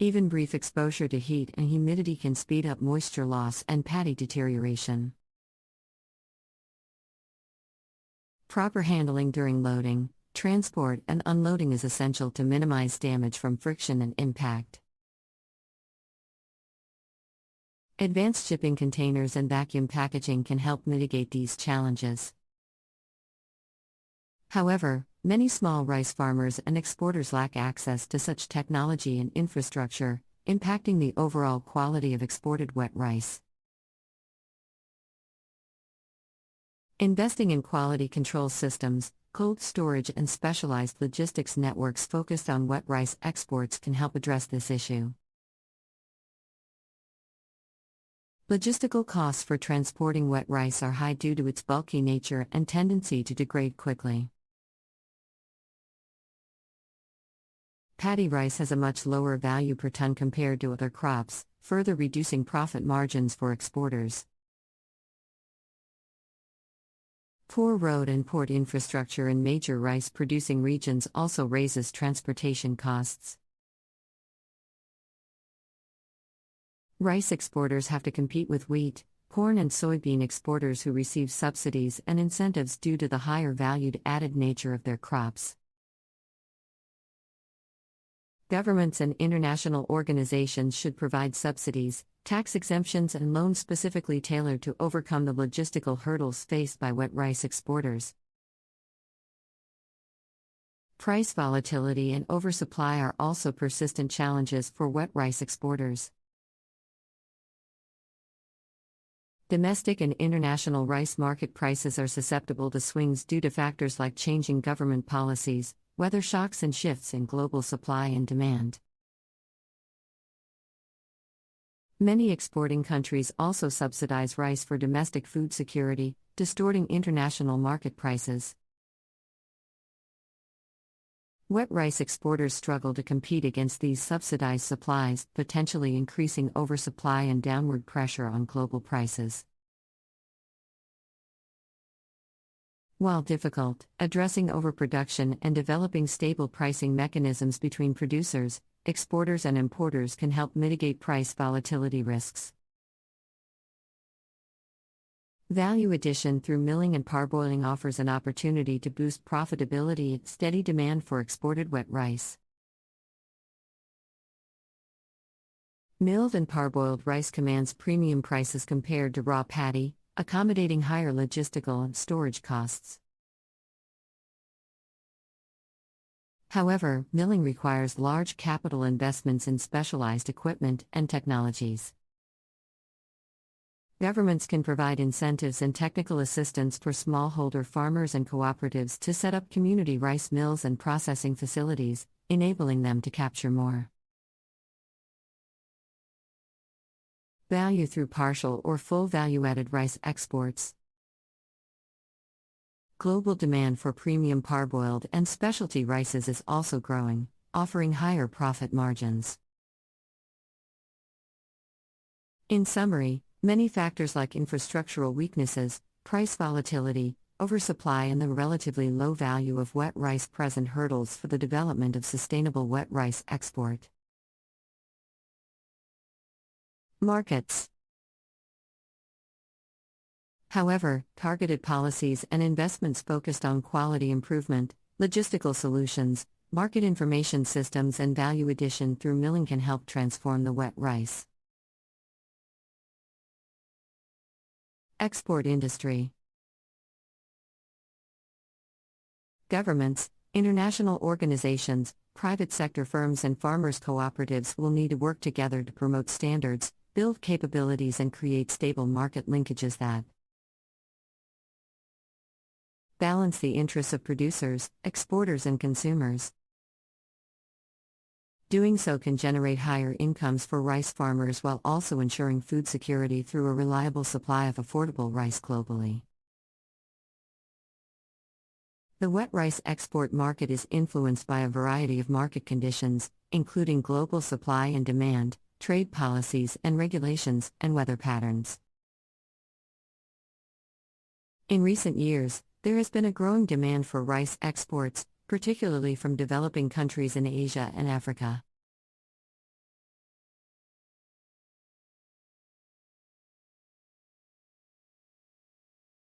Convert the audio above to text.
Even brief exposure to heat and humidity can speed up moisture loss and paddy deterioration. Proper handling during loading, transport, and unloading is essential to minimize damage from friction and impact. Advanced shipping containers and vacuum packaging can help mitigate these challenges. However, many small rice farmers and exporters lack access to such technology and infrastructure, impacting the overall quality of exported wet rice. Investing in quality control systems, cold storage, and specialized logistics networks focused on wet rice exports can help address this issue. Logistical costs for transporting wet rice are high due to its bulky nature and tendency to degrade quickly. Paddy rice has a much lower value per ton compared to other crops, further reducing profit margins for exporters. Poor road and port infrastructure in major rice-producing regions also raises transportation costs. Rice exporters have to compete with wheat, corn, and soybean exporters who receive subsidies and incentives due to the higher valued-added nature of their crops. Governments and international organizations should provide subsidies, tax exemptions, and loans specifically tailored to overcome the logistical hurdles faced by wet rice exporters. Price volatility and oversupply are also persistent challenges for wet rice exporters. Domestic and international rice market prices are susceptible to swings due to factors like changing government policies, weather shocks, and shifts in global supply and demand. Many exporting countries also subsidize rice for domestic food security, distorting international market prices. Wet rice exporters struggle to compete against these subsidized supplies, potentially increasing oversupply and downward pressure on global prices. While difficult, addressing overproduction and developing stable pricing mechanisms between producers, exporters, and importers can help mitigate price volatility risks. Value addition through milling and parboiling offers an opportunity to boost profitability and steady demand for exported wet rice. Milled and parboiled rice commands premium prices compared to raw paddy, accommodating higher logistical and storage costs. However, milling requires large capital investments in specialized equipment and technologies. Governments can provide incentives and technical assistance for smallholder farmers and cooperatives to set up community rice mills and processing facilities, enabling them to capture more value through partial or full value-added rice exports. Global demand for premium parboiled and specialty rices is also growing, offering higher profit margins. In summary, many factors like infrastructural weaknesses, price volatility, oversupply, and the relatively low value of wet rice present hurdles for the development of sustainable wet rice export. Markets. However, targeted policies and investments focused on quality improvement, logistical solutions, market information systems, and value addition through milling can help transform the wet rice export industry. Governments, international organizations, private sector firms, and farmers' cooperatives will need to work together to promote standards, build capabilities, and create stable market linkages that balance the interests of producers, exporters, and consumers. Doing so can generate higher incomes for rice farmers while also ensuring food security through a reliable supply of affordable rice globally. The wet rice export market is influenced by a variety of market conditions, including global supply and demand, trade policies and regulations, and weather patterns. In recent years, there has been a growing demand for rice exports, particularly from developing countries in Asia and Africa.